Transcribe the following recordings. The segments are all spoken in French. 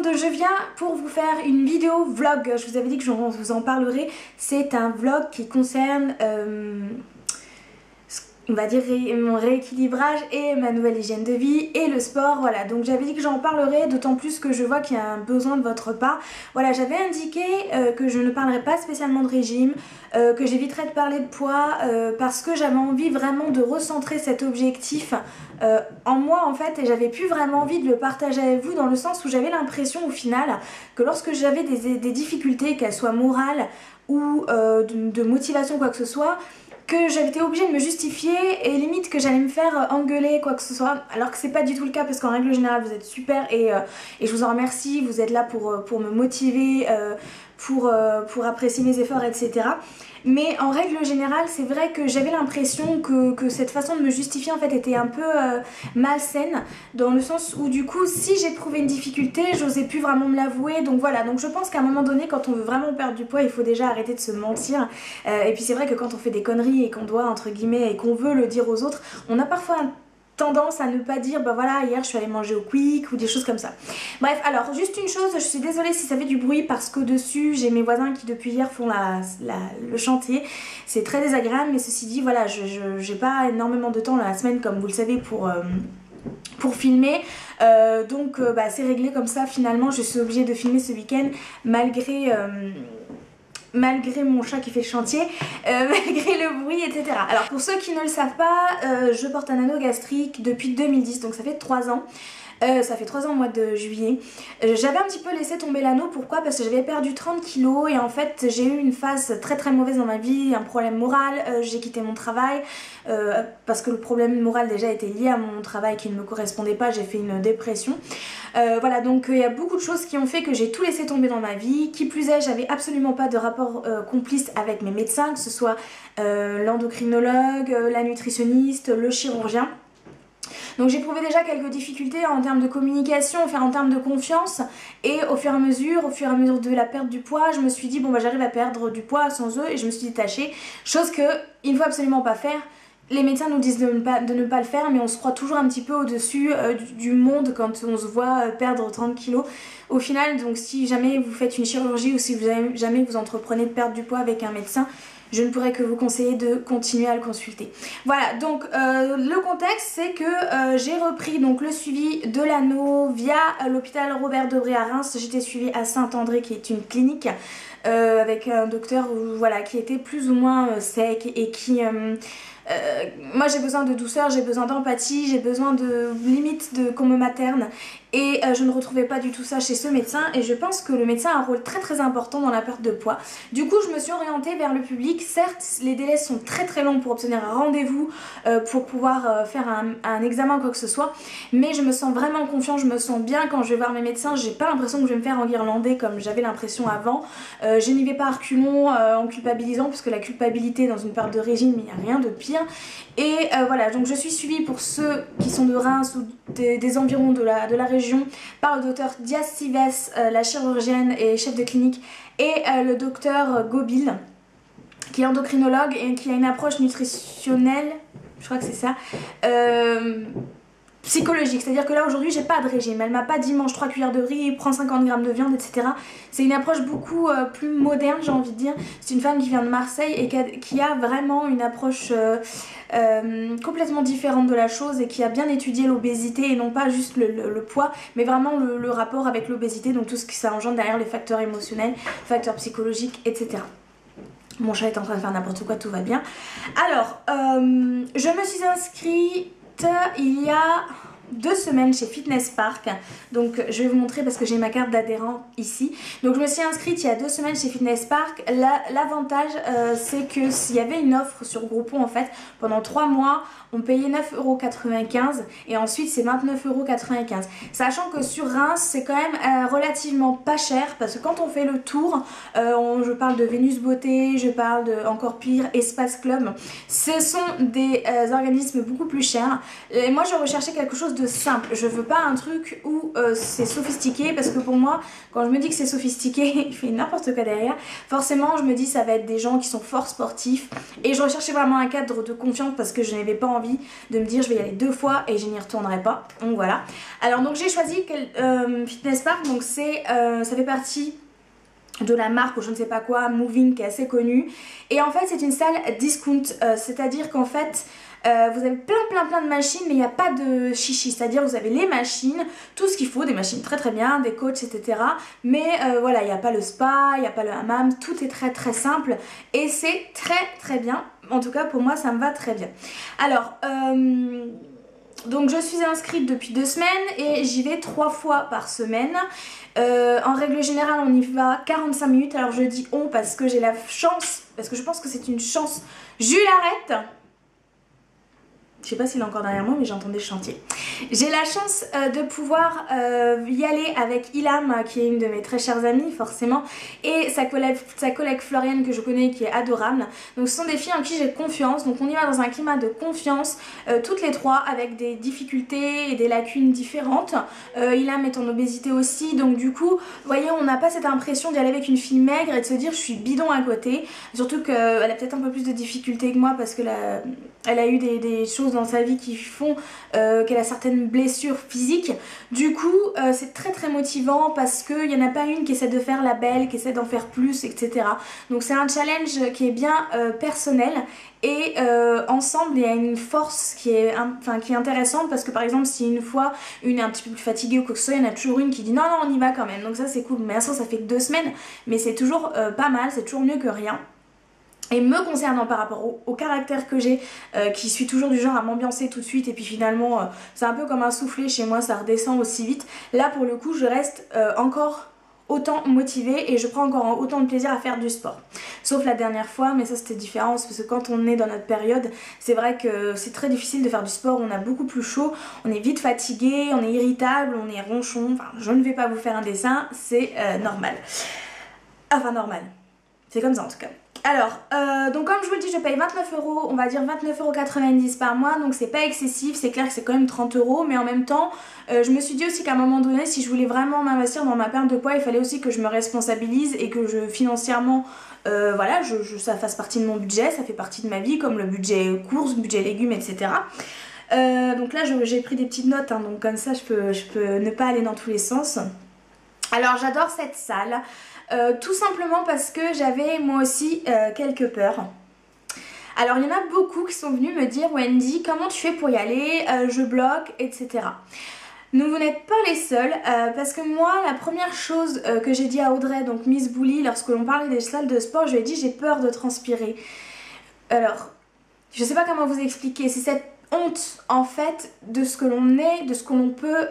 monde, je viens pour vous faire une vidéo vlog. Je vous avais dit que je vous en parlerai. C'est un vlog qui concerne, on va dire, mon rééquilibrage et ma nouvelle hygiène de vie et le sport. Voilà, donc j'avais dit que j'en parlerai, d'autant plus que je vois qu'il y a un besoin de votre part. Voilà, j'avais indiqué que je ne parlerai pas spécialement de régime, que j'éviterais de parler de poids, parce que j'avais envie vraiment de recentrer cet objectif en moi en fait, et j'avais plus vraiment envie de le partager avec vous, dans le sens où j'avais l'impression au final que lorsque j'avais des difficultés, qu'elles soient morales ou de motivation, quoi que ce soit, que j'avais été obligée de me justifier et limite que j'allais me faire engueuler, quoi que ce soit, alors que c'est pas du tout le cas, parce qu'en règle générale vous êtes super et je vous en remercie. Vous êtes là pour me motiver, pour apprécier mes efforts, etc. Mais en règle générale, c'est vrai que j'avais l'impression que cette façon de me justifier en fait était un peu malsaine, dans le sens où du coup si j'éprouvais une difficulté, j'osais plus vraiment me l'avouer. Donc voilà, donc je pense qu'à un moment donné, quand on veut vraiment perdre du poids, il faut déjà arrêter de se mentir. Et puis c'est vrai que quand on fait des conneries et qu'on doit, entre guillemets, et qu'on veut le dire aux autres, on a parfois tendance à ne pas dire bah voilà, hier je suis allée manger au Quick ou des choses comme ça. Bref, alors juste une chose, je suis désolée si ça fait du bruit, parce qu'au dessus j'ai mes voisins qui depuis hier font le chantier. C'est très désagréable, mais ceci dit, voilà, j'ai pas énormément de temps dans la semaine, comme vous le savez, pour filmer, donc bah, c'est réglé comme ça. Finalement je suis obligée de filmer ce week-end malgré mon chat qui fait le chantier, malgré le bruit, etc. Alors pour ceux qui ne le savent pas, je porte un anneau gastrique depuis 2010, donc ça fait 3 ans. Ça fait 3 ans au mois de juillet. J'avais un petit peu laissé tomber l'anneau, pourquoi? Parce que j'avais perdu 30 kilos et en fait j'ai eu une phase très très mauvaise dans ma vie, un problème moral, j'ai quitté mon travail parce que le problème moral déjà était lié à mon travail qui ne me correspondait pas, j'ai fait une dépression. Voilà, donc il y a beaucoup de choses qui ont fait que j'ai tout laissé tomber dans ma vie. Qui plus est, j'avais absolument pas de rapport complice avec mes médecins, que ce soit l'endocrinologue, la nutritionniste, le chirurgien. Donc j'éprouvais déjà quelques difficultés en termes de communication, enfin en termes de confiance, et au fur et à mesure de la perte du poids, je me suis dit bon bah j'arrive à perdre du poids sans eux, et je me suis détachée, chose que il ne faut absolument pas faire. Les médecins nous disent de ne pas le faire, mais on se croit toujours un petit peu au-dessus du monde quand on se voit perdre 30 kilos. Au final, donc si jamais vous faites une chirurgie ou si jamais vous entreprenez de perdre du poids avec un médecin, je ne pourrais que vous conseiller de continuer à le consulter. Voilà, donc le contexte, c'est que j'ai repris donc le suivi de l'anneau via l'hôpital Robert Debré à Reims. J'étais suivie à Saint-André, qui est une clinique, avec un docteur voilà, qui était plus ou moins sec et qui... moi j'ai besoin de douceur, j'ai besoin d'empathie, j'ai besoin de limite qu'on me materne, et je ne retrouvais pas du tout ça chez ce médecin, et je pense que le médecin a un rôle très très important dans la perte de poids. Du coup je me suis orientée vers le public. Certes les délais sont très très longs pour obtenir un rendez-vous, pour pouvoir faire un examen ou quoi que ce soit, mais je me sens vraiment confiante, je me sens bien quand je vais voir mes médecins. J'ai pas l'impression que je vais me faire enguirlander comme j'avais l'impression avant. Je n'y vais pas à reculons en culpabilisant, parce que la culpabilité dans une perte de régime, il n'y a rien de pire. Et voilà, donc je suis suivie, pour ceux qui sont de Reims ou des environs de la région, par le docteur Diaz Sives, la chirurgienne et chef de clinique, et le docteur Gobil, qui est endocrinologue et qui a une approche nutritionnelle, je crois que c'est ça, psychologique. C'est-à-dire que là aujourd'hui j'ai pas de régime, elle m'a pas dit mange 3 cuillères de riz, prends 50 grammes de viande, etc. C'est une approche beaucoup plus moderne, j'ai envie de dire. C'est une femme qui vient de Marseille et qui a vraiment une approche complètement différente de la chose, et qui a bien étudié l'obésité, et non pas juste le poids, mais vraiment le rapport avec l'obésité, donc tout ce que ça engendre derrière, les facteurs émotionnels, facteurs psychologiques, etc. Mon chat est en train de faire n'importe quoi, tout va bien. Alors, je me suis inscrite il y a 2 semaines chez Fitness Park. Donc je vais vous montrer parce que j'ai ma carte d'adhérent ici. Donc je me suis inscrite il y a 2 semaines chez Fitness Park. L'avantage c'est que s'il y avait une offre sur Groupon, en fait pendant 3 mois on payait 9,95 € et ensuite c'est 29,95 €. Sachant que sur Reims c'est quand même relativement pas cher, parce que quand on fait le tour, je parle de Vénus Beauté, je parle de, encore pire, Espace Club, ce sont des organismes beaucoup plus chers. Et moi je recherchais quelque chose de simple. Je veux pas un truc où c'est sophistiqué, parce que pour moi, quand je me dis que c'est sophistiqué, il fait n'importe quoi derrière. Forcément, je me dis ça va être des gens qui sont fort sportifs. Et je recherchais vraiment un cadre de confiance parce que je n'avais pas envie de me dire je vais y aller 2 fois et je n'y retournerai pas. Donc voilà. Alors donc j'ai choisi Fitness Park, donc ça fait partie de la marque ou je ne sais pas quoi, Moving, qui est assez connue. Et en fait c'est une salle discount, c'est-à-dire qu'en fait vous avez plein de machines, mais il n'y a pas de chichi, c'est-à-dire vous avez les machines, tout ce qu'il faut, des machines très bien, des coachs, etc. Mais voilà, il n'y a pas le spa, il n'y a pas le hammam, tout est très simple et c'est très bien. En tout cas pour moi ça me va très bien. Alors donc je suis inscrite depuis 2 semaines et j'y vais 3 fois par semaine. En règle générale on y va 45 minutes. Alors je dis on parce que j'ai la chance, parce que je pense que c'est une chance. Jules, arrête! Je sais pas s'il est encore derrière moi mais j'entendais le chantier. J'ai la chance de pouvoir y aller avec Ilham qui est une de mes très chères amies forcément, et sa collègue Floriane que je connais qui est adorable. Donc ce sont des filles en qui j'ai confiance, donc on y va dans un climat de confiance toutes les trois, avec des difficultés et des lacunes différentes. Ilham est en obésité aussi, donc du coup vous voyez on n'a pas cette impression d'y aller avec une fille maigre et de se dire je suis bidon à côté, surtout qu'elle a peut-être un peu plus de difficultés que moi parce que elle a eu des choses dans sa vie qui font qu'elle a certaines blessures physiques. Du coup c'est très motivant parce qu'il n'y en a pas une qui essaie de faire la belle, qui essaie d'en faire plus, etc. Donc c'est un challenge qui est bien personnel et ensemble il y a une force qui est intéressante, parce que par exemple si une fois une est un petit peu plus fatiguée ou quoi que ce soit, il y en a toujours une qui dit non on y va quand même, donc ça c'est cool. Mais ça fait que 2 semaines, mais c'est toujours pas mal, c'est toujours mieux que rien. Et me concernant par rapport au caractère que j'ai, qui suis toujours du genre à m'ambiancer tout de suite et puis finalement c'est un peu comme un soufflet chez moi, ça redescend aussi vite. Là pour le coup je reste encore autant motivée et je prends encore autant de plaisir à faire du sport. Sauf la dernière fois, mais ça c'était différent parce que quand on est dans notre période, c'est vrai que c'est très difficile de faire du sport, on a beaucoup plus chaud, on est vite fatigué, on est irritable, on est ronchon, enfin je ne vais pas vous faire un dessin, c'est normal. Enfin normal, c'est comme ça en tout cas. Alors, donc comme je vous le dis, je paye 29 €, on va dire 29,90 € par mois, donc c'est pas excessif, c'est clair que c'est quand même 30 €, mais en même temps, je me suis dit aussi qu'à un moment donné, si je voulais vraiment m'investir dans ma perte de poids, il fallait aussi que je me responsabilise et que financièrement, voilà, ça fasse partie de mon budget, ça fait partie de ma vie, comme le budget courses, budget légumes, etc. Donc là, j'ai pris des petites notes, hein, donc comme ça, je peux ne pas aller dans tous les sens. Alors, j'adore cette salle. Tout simplement parce que j'avais moi aussi quelques peurs. Alors il y en a beaucoup qui sont venus me dire Wendy, comment tu fais pour y aller, je bloque, etc. Donc vous n'êtes pas les seuls, parce que moi la première chose que j'ai dit à Audrey, donc Miss Bully, lorsque l'on parlait des salles de sport, je lui ai dit j'ai peur de transpirer. Alors je sais pas comment vous expliquer, c'est cette honte en fait de ce que l'on est, de ce que l'on peut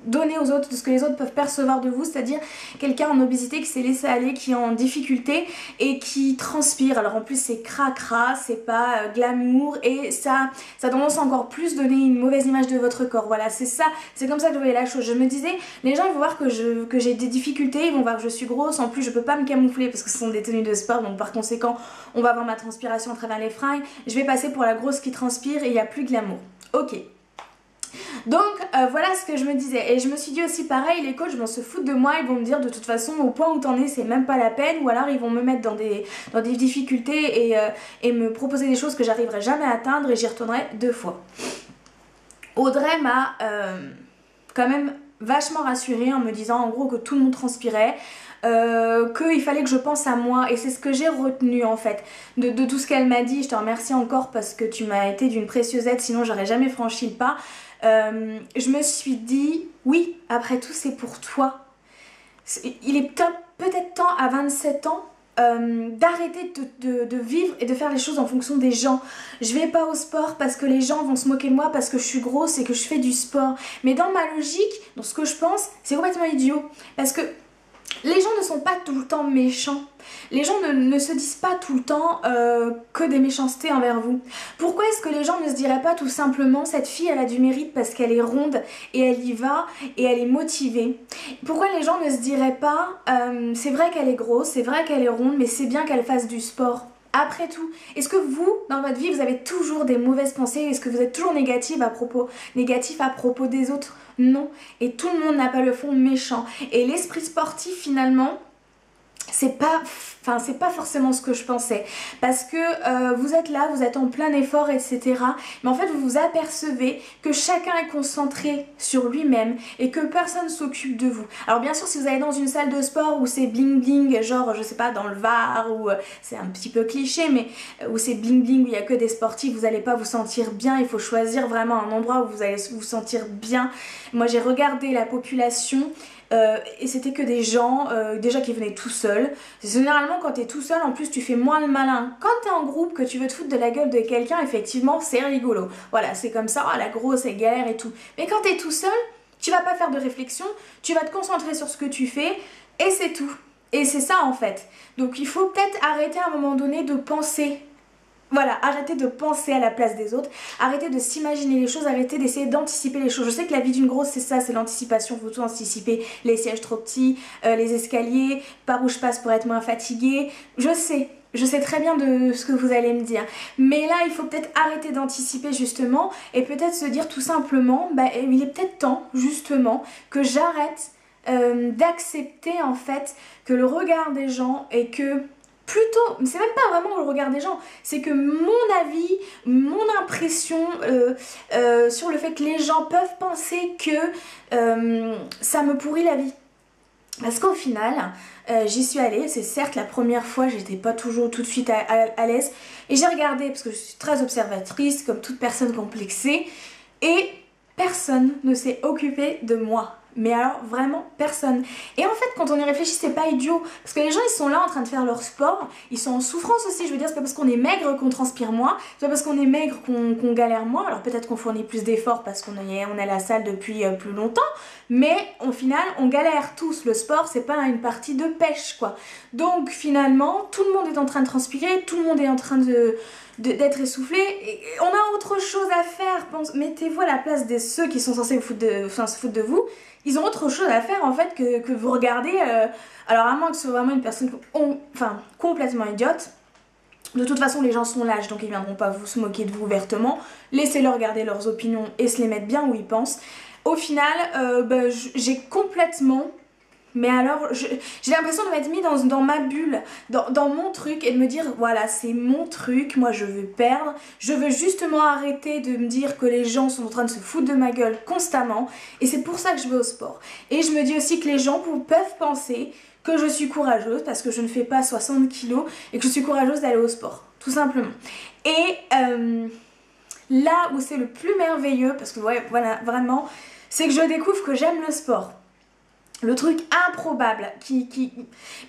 donner aux autres, de ce que les autres peuvent percevoir de vous, c'est-à-dire quelqu'un en obésité qui s'est laissé aller, qui est en difficulté et qui transpire. Alors en plus c'est cracra, c'est pas glamour et ça a tendance à encore plus donner une mauvaise image de votre corps. Voilà, c'est ça, c'est comme ça que je voyais la chose. Je me disais, les gens ils vont voir que j'ai des difficultés, ils vont voir que je suis grosse, en plus je peux pas me camoufler parce que ce sont des tenues de sport, donc par conséquent on va voir ma transpiration à travers les fringues, je vais passer pour la grosse qui transpire et il n'y a plus glamour. Ok. Donc voilà ce que je me disais, et je me suis dit aussi pareil, les coachs vont se foutre de moi, ils vont me dire de toute façon au point où t'en es c'est même pas la peine, ou alors ils vont me mettre dans des difficultés et me proposer des choses que j'arriverai jamais à atteindre et j'y retournerai 2 fois. Audrey m'a quand même vachement rassurée en me disant en gros que tout le monde transpirait, qu'il fallait que je pense à moi, et c'est ce que j'ai retenu en fait de tout ce qu'elle m'a dit. Je te remercie encore parce que tu m'as été d'une précieuse aide, sinon j'aurais jamais franchi le pas. Je me suis dit oui, après tout c'est pour toi, il est peut-être temps à 27 ans d'arrêter de vivre et de faire les choses en fonction des gens. Je vais pas au sport parce que les gens vont se moquer de moi parce que je suis grosse et que je fais du sport, mais dans ma logique, dans ce que je pense, c'est complètement idiot, parce que les gens ne sont pas tout le temps méchants. Les gens ne se disent pas tout le temps que des méchancetés envers vous. Pourquoi est-ce que les gens ne se diraient pas tout simplement cette fille elle a du mérite parce qu'elle est ronde et elle y va et elle est motivée? Pourquoi les gens ne se diraient pas c'est vrai qu'elle est grosse, c'est vrai qu'elle est ronde, mais c'est bien qu'elle fasse du sport? Après tout, est-ce que vous, dans votre vie, vous avez toujours des mauvaises pensées? Est-ce que vous êtes toujours négatif à propos des autres? Non. Et tout le monde n'a pas le fond méchant. Et l'esprit sportif, finalement, c'est pas forcément ce que je pensais, parce que vous êtes là, vous êtes en plein effort, etc. Mais en fait vous vous apercevez que chacun est concentré sur lui-même et que personne s'occupe de vous. Alors bien sûr, si vous allez dans une salle de sport où c'est bling bling, genre je sais pas, dans le Var, ou c'est un petit peu cliché, mais où c'est bling bling, où il y a que des sportifs, vous allez pas vous sentir bien. Il faut choisir vraiment un endroit où vous allez vous sentir bien. Moi j'ai regardé la population, et c'était que des gens déjà qui venaient tout seuls. Généralement quand t'es tout seul, en plus tu fais moins le malin. Quand t'es en groupe, que tu veux te foutre de la gueule de quelqu'un, effectivement c'est rigolo. Voilà, c'est comme ça, oh, la grosse est galère et tout. Mais quand t'es tout seul, tu vas pas faire de réflexion, tu vas te concentrer sur ce que tu fais et c'est tout. Et c'est ça en fait. Donc il faut peut-être arrêter à un moment donné de penser. Voilà, arrêtez de penser à la place des autres, arrêtez de s'imaginer les choses, arrêtez d'essayer d'anticiper les choses. Je sais que la vie d'une grosse c'est ça, c'est l'anticipation, faut tout anticiper, les sièges trop petits, les escaliers, par où je passe pour être moins fatiguée. Je sais très bien de ce que vous allez me dire. Mais là, il faut peut-être arrêter d'anticiper justement et peut-être se dire tout simplement, bah, il est peut-être temps justement que j'arrête d'accepter en fait que le regard des gens et que... Plutôt, c'est même pas vraiment le regard des gens, c'est que mon avis, mon impression sur le fait que les gens peuvent penser que ça me pourrit la vie. Parce qu'au final, j'y suis allée, c'est certes la première fois, j'étais pas toujours tout de suite à l'aise, et j'ai regardé, parce que je suis très observatrice, comme toute personne complexée, et personne ne s'est occupé de moi. Mais alors vraiment personne. Et en fait quand on y réfléchit c'est pas idiot. Parce que les gens ils sont là en train de faire leur sport. Ils sont en souffrance aussi, je veux dire. C'est pas parce qu'on est maigre qu'on transpire moins. C'est pas parce qu'on est maigre qu'on galère moins. Alors peut-être qu'on fournit plus d'efforts parce qu'on est à la salle depuis plus longtemps. Mais au final on galère tous. Le sport c'est pas une partie de pêche quoi. Donc finalement tout le monde est en train de transpirer. Tout le monde est en train d'être essoufflé, et on a autre chose à faire. Mettez-vous à la place de ceux qui sont censés se foutre de vous. Ils ont autre chose à faire en fait que vous regardez. Alors à moins que ce soit vraiment une personne complètement idiote. De toute façon les gens sont lâches donc ils viendront pas vous se moquer de vous ouvertement. Laissez-leur regarder leurs opinions et se les mettre bien où ils pensent. Au final j'ai complètement... Mais alors, j'ai l'impression de m'être mis dans ma bulle, dans mon truc et de me dire voilà c'est mon truc, moi je veux perdre, je veux justement arrêter de me dire que les gens sont en train de se foutre de ma gueule constamment et c'est pour ça que je vais au sport. Et je me dis aussi que les gens peuvent penser que je suis courageuse parce que je ne fais pas 60 kilos et que je suis courageuse d'aller au sport, tout simplement. Et là où c'est le plus merveilleux, parce que ouais, voilà, vraiment, c'est que je découvre que j'aime le sport. Le truc improbable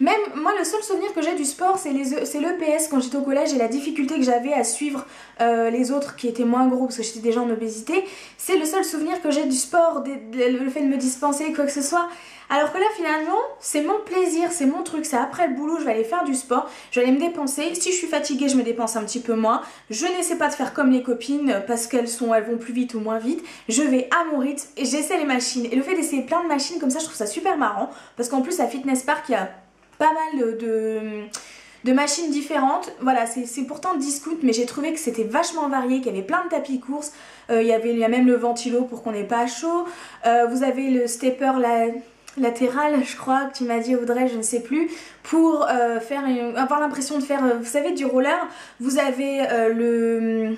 même moi le seul souvenir que j'ai du sport c'est l'EPS quand j'étais au collège et la difficulté que j'avais à suivre les autres qui étaient moins gros parce que j'étais déjà en obésité. C'est le seul souvenir que j'ai du sport, le fait de me dispenser quoi que ce soit. Alors que là finalement c'est mon plaisir, c'est mon truc, c'est après le boulot je vais aller faire du sport, je vais aller me dépenser, si je suis fatiguée je me dépense un petit peu moins, je n'essaie pas de faire comme les copines parce elles vont plus vite ou moins vite, je vais à mon rythme et j'essaie les machines. Et le fait d'essayer plein de machines comme ça je trouve ça super marrant parce qu'en plus à Fitness Park il y a pas mal de machines différentes. Voilà, c'est pourtant discount mais j'ai trouvé que c'était vachement varié, qu'il y avait plein de tapis courses, il y a même le ventilo pour qu'on n'ait pas chaud, vous avez le stepper latéral je crois que tu m'as dit Audrey, je ne sais plus, pour avoir l'impression de faire vous savez du roller. Vous avez le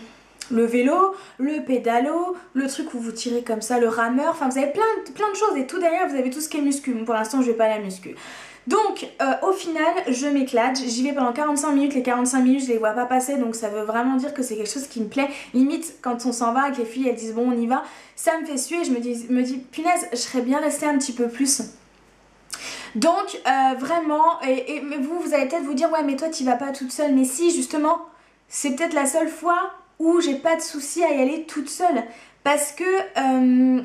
vélo, le pédalo, le truc où vous tirez comme ça, le rameur, enfin vous avez plein de choses et tout derrière vous avez tout ce qui est muscu. Bon, pour l'instant je vais pas à la muscu. Donc au final je m'éclate, j'y vais pendant 45 minutes, les 45 minutes je les vois pas passer donc ça veut vraiment dire que c'est quelque chose qui me plaît. Limite quand on s'en va et que les filles elles disent bon on y va, ça me fait suer, je me dis punaise je serais bien restée un petit peu plus. Donc vraiment, mais vous allez peut-être vous dire ouais mais toi t'y vas pas toute seule, mais si justement c'est peut-être la seule fois où j'ai pas de souci à y aller toute seule parce qu'en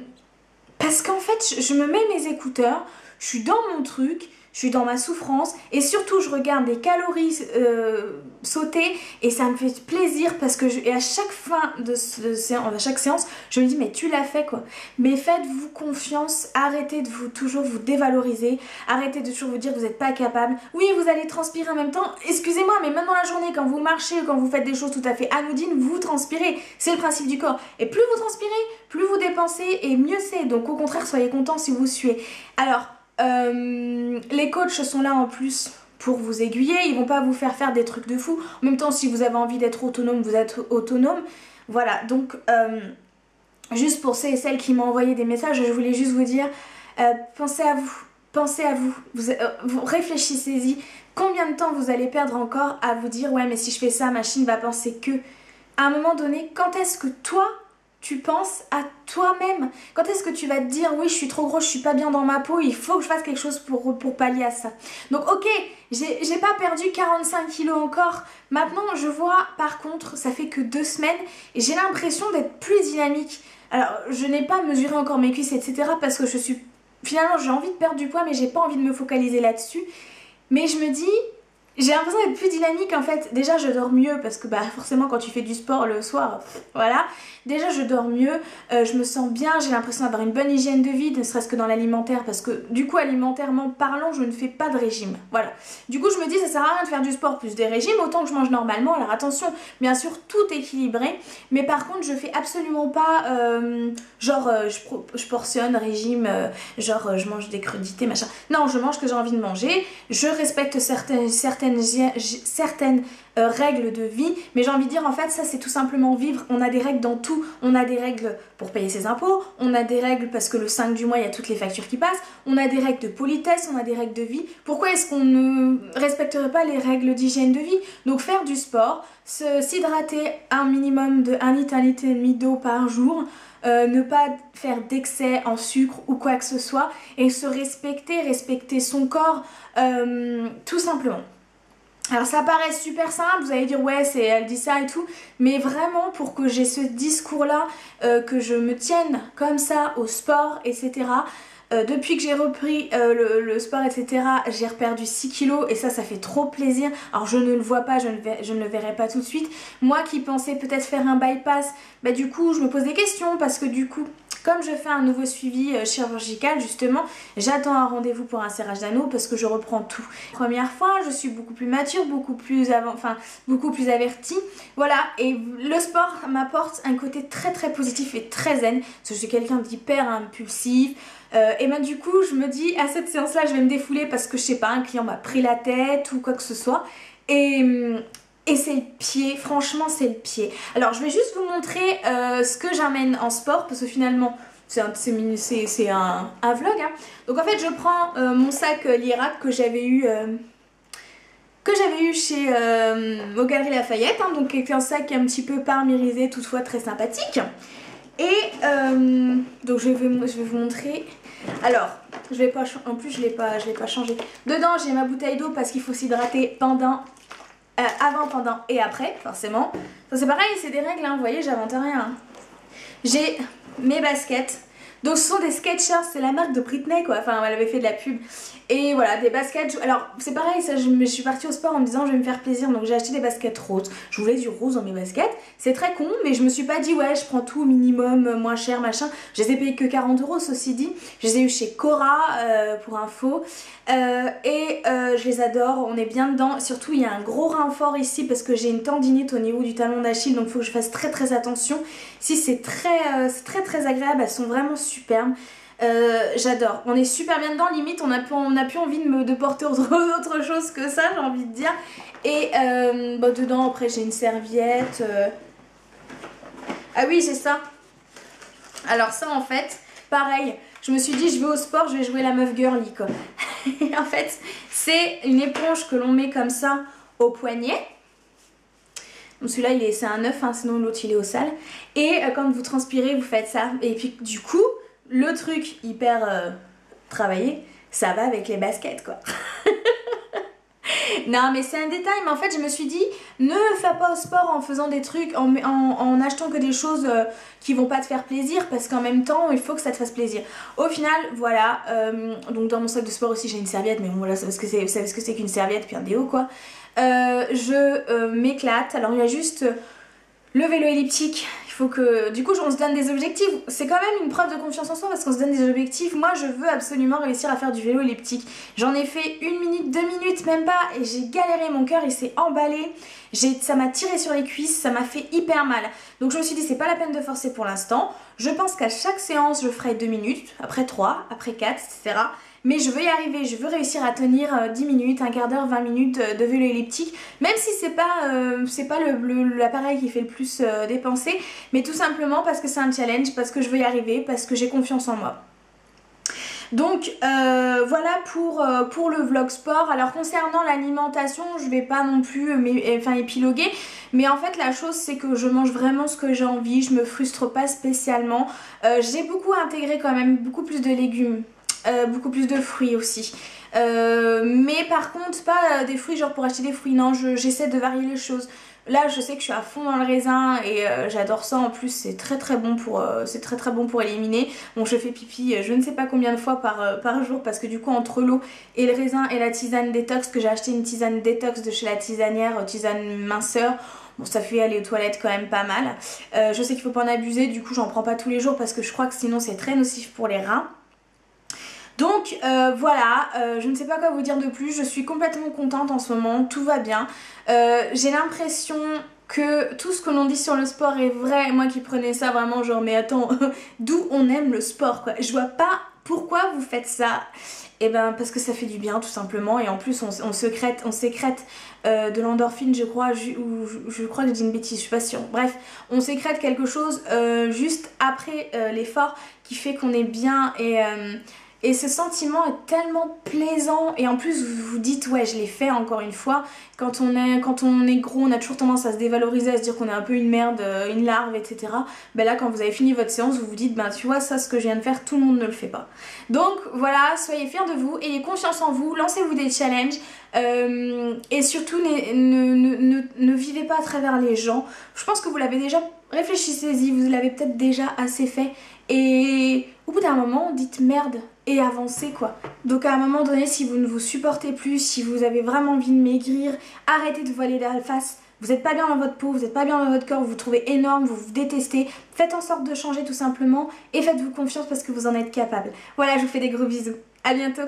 fait je me mets mes écouteurs, je suis dans mon truc, je suis dans ma souffrance et surtout je regarde des calories sauter et ça me fait plaisir parce que et à chaque fin de séance, à chaque séance, je me dis mais tu l'as fait quoi. Mais faites-vous confiance, arrêtez de toujours vous dévaloriser, arrêtez de toujours vous dire que vous n'êtes pas capable. Oui, vous allez transpirer en même temps, excusez-moi, mais même dans la journée, quand vous marchez, quand vous faites des choses tout à fait anodines, vous transpirez, c'est le principe du corps. Et plus vous transpirez, plus vous dépensez et mieux c'est. Donc au contraire, soyez contents si vous suez. Alors, les coachs sont là en plus pour vous aiguiller, ils vont pas vous faire des trucs de fou. En même temps, si vous avez envie d'être autonome, vous êtes autonome. Voilà, donc juste pour ceux et celles qui m'ont envoyé des messages, je voulais juste vous dire, pensez à vous. Pensez à vous, vous réfléchissez-y. Combien de temps vous allez perdre encore à vous dire ouais mais si je fais ça, ma machine va penser que. À un moment donné, quand est-ce que toi tu penses à toi-même? Quand est-ce que tu vas te dire oui je suis trop grosse, je suis pas bien dans ma peau, il faut que je fasse quelque chose pour pallier à ça. Donc ok, j'ai pas perdu 45 kilos encore. Maintenant je vois par contre, ça fait que 2 semaines et j'ai l'impression d'être plus dynamique. Alors je n'ai pas mesuré encore mes cuisses etc. parce que je suis... Finalement j'ai envie de perdre du poids mais j'ai pas envie de me focaliser là-dessus. Mais je me dis... J'ai l'impression d'être plus dynamique en fait. Déjà je dors mieux parce que bah forcément quand tu fais du sport le soir, voilà. Déjà je dors mieux, je me sens bien, j'ai l'impression d'avoir une bonne hygiène de vie, ne serait-ce que dans l'alimentaire parce que du coup alimentairement parlant je ne fais pas de régime. Voilà. Du coup je me dis ça sert à rien de faire du sport plus des régimes, autant que je mange normalement. Alors attention, bien sûr tout équilibré, mais par contre je fais absolument pas je portionne régime, je mange des crudités machin. Non, je mange ce que j'ai envie de manger, je respecte certaines règles de vie, mais j'ai envie de dire en fait ça c'est tout simplement vivre. On a des règles dans tout, on a des règles pour payer ses impôts, on a des règles parce que le 5 du mois il y a toutes les factures qui passent, on a des règles de politesse, on a des règles de vie. Pourquoi est-ce qu'on ne respecterait pas les règles d'hygiène de vie? Donc faire du sport, s'hydrater un minimum de 1 litre, 1 litre et demi d'eau par jour, ne pas faire d'excès en sucre ou quoi que ce soit et se respecter son corps tout simplement. Alors ça paraît super simple, vous allez dire ouais elle dit ça et tout, mais vraiment pour que j'ai ce discours là, que je me tienne comme ça au sport etc. Depuis que j'ai repris le sport etc, j'ai reperdu 6 kilos et ça fait trop plaisir. Alors je ne le vois pas, je ne le verrai pas tout de suite. Moi qui pensais peut-être faire un bypass, bah du coup je me pose des questions parce que du coup comme je fais un nouveau suivi chirurgical justement, j'attends un rendez-vous pour un serrage d'anneau parce que je reprends tout. Première fois, je suis beaucoup plus mature, beaucoup plus avertie. Voilà, et le sport m'apporte un côté très très positif et très zen parce que je suis quelqu'un d'hyper impulsif. Et ben du coup, je me dis à cette séance-là, je vais me défouler parce que je sais pas, un client m'a pris la tête ou quoi que ce soit. Et c'est le pied, franchement c'est le pied. Alors je vais juste vous montrer ce que j'amène en sport parce que finalement c'est un vlog. Hein. Donc en fait je prends mon sac Lierac que j'avais eu chez aux Galeries Lafayette. Hein, donc c'est un sac un petit peu parmérisé, toutefois très sympathique. Et donc je vais vous montrer. Alors, en plus je l'ai pas changé. Dedans j'ai ma bouteille d'eau parce qu'il faut s'hydrater avant, pendant et après, forcément. Ça c'est pareil, c'est des règles, hein, vous voyez, j'invente rien. Hein. J'ai mes baskets. Donc ce sont des Skechers, c'est la marque de Britney quoi, enfin elle avait fait de la pub. Et voilà, des baskets, alors c'est pareil, ça, je suis partie au sport en me disant je vais me faire plaisir, donc j'ai acheté des baskets roses. Je voulais du rose dans mes baskets, c'est très con, mais je me suis pas dit ouais je prends tout au minimum, moins cher machin. Je les ai payés que 40 €, ceci dit. Je les ai eu chez Cora pour info. Je les adore, on est bien dedans. Surtout il y a un gros renfort ici parce que j'ai une tendinite au niveau du talon d'Achille, donc il faut que je fasse très très attention. Si c'est très agréable, elles sont vraiment superbes. J'adore, on est super bien dedans, limite on a plus envie de porter autre chose que ça, j'ai envie de dire. Et dedans après j'ai une serviette. Ah oui c'est ça. Alors ça en fait, pareil, je me suis dit je vais au sport, je vais jouer la meuf girly quoi. En fait c'est une éponge que l'on met comme ça au poignet. Donc celui-là c'est un 9 hein, sinon l'autre il est au sale. Et quand vous transpirez vous faites ça. Et puis du coup le truc hyper travaillé, ça va avec les baskets quoi. Non mais c'est un détail, mais en fait je me suis dit ne fais pas au sport en faisant des trucs, en achetant que des choses qui vont pas te faire plaisir, parce qu'en même temps il faut que ça te fasse plaisir. Au final voilà, donc dans mon sac de sport aussi j'ai une serviette, mais bon voilà, c'est parce que c'est qu'une serviette puis un déo quoi. Je m'éclate, alors il y a juste le vélo elliptique. Il faut que, du coup on se donne des objectifs, c'est quand même une preuve de confiance en soi parce qu'on se donne des objectifs. Moi je veux absolument réussir à faire du vélo elliptique, j'en ai fait 1 minute, 2 minutes même pas et j'ai galéré, mon cœur il s'est emballé, ça m'a tiré sur les cuisses, ça m'a fait hyper mal. Donc je me suis dit c'est pas la peine de forcer pour l'instant, je pense qu'à chaque séance je ferai 2 minutes, après 3, après 4, etc. Mais je veux y arriver, je veux réussir à tenir 10 minutes, un quart d'heure, 20 minutes de vélo elliptique, même si c'est pas l'appareil qui fait le plus dépenser, mais tout simplement parce que c'est un challenge, parce que je veux y arriver, parce que j'ai confiance en moi. Donc voilà pour le vlog sport. Alors concernant l'alimentation, je vais pas non plus épiloguer, mais en fait la chose c'est que je mange vraiment ce que j'ai envie, je me frustre pas spécialement. J'ai beaucoup intégré quand même beaucoup plus de légumes. Beaucoup plus de fruits aussi, mais par contre pas des fruits genre pour acheter des fruits, non, j'essaie de varier les choses. Là je sais que je suis à fond dans le raisin et j'adore ça, en plus c'est très bon pour éliminer. Bon, je fais pipi je ne sais pas combien de fois par jour, parce que du coup entre l'eau et le raisin et la tisane détox, que j'ai acheté une tisane détox de chez la tisanière, tisane minceur. Bon, ça fait aller aux toilettes quand même pas mal. Je sais qu'il faut pas en abuser, du coup j'en prends pas tous les jours parce que je crois que sinon c'est très nocif pour les reins. Donc voilà, je ne sais pas quoi vous dire de plus, je suis complètement contente en ce moment, tout va bien. J'ai l'impression que tout ce que l'on dit sur le sport est vrai. Moi qui prenais ça vraiment genre mais attends, d'où on aime le sport quoi. Je vois pas pourquoi vous faites ça. Et ben parce que ça fait du bien tout simplement, et en plus on sécrète de l'endorphine je crois, ou je crois que je dis une bêtise, je suis pas sûre. Bref, on sécrète quelque chose juste après l'effort qui fait qu'on est bien, et ce sentiment est tellement plaisant, et en plus vous vous dites ouais je l'ai fait encore une fois. Quand on est gros on a toujours tendance à se dévaloriser, à se dire qu'on est un peu une merde, une larve, etc. Ben là quand vous avez fini votre séance vous vous dites ben tu vois ça, ce que je viens de faire tout le monde ne le fait pas. Donc voilà, soyez fiers de vous, ayez confiance en vous, lancez-vous des challenges, et surtout ne vivez pas à travers les gens. Je pense que vous l'avez déjà, réfléchissez-y, vous l'avez peut-être déjà assez fait, et au bout d'un moment dites merde et avancez quoi. Donc à un moment donné, si vous ne vous supportez plus, si vous avez vraiment envie de maigrir, arrêtez de voiler la face. Vous n'êtes pas bien dans votre peau, vous n'êtes pas bien dans votre corps, vous vous trouvez énorme, vous vous détestez. Faites en sorte de changer tout simplement, et faites-vous confiance parce que vous en êtes capable. Voilà, je vous fais des gros bisous. À bientôt.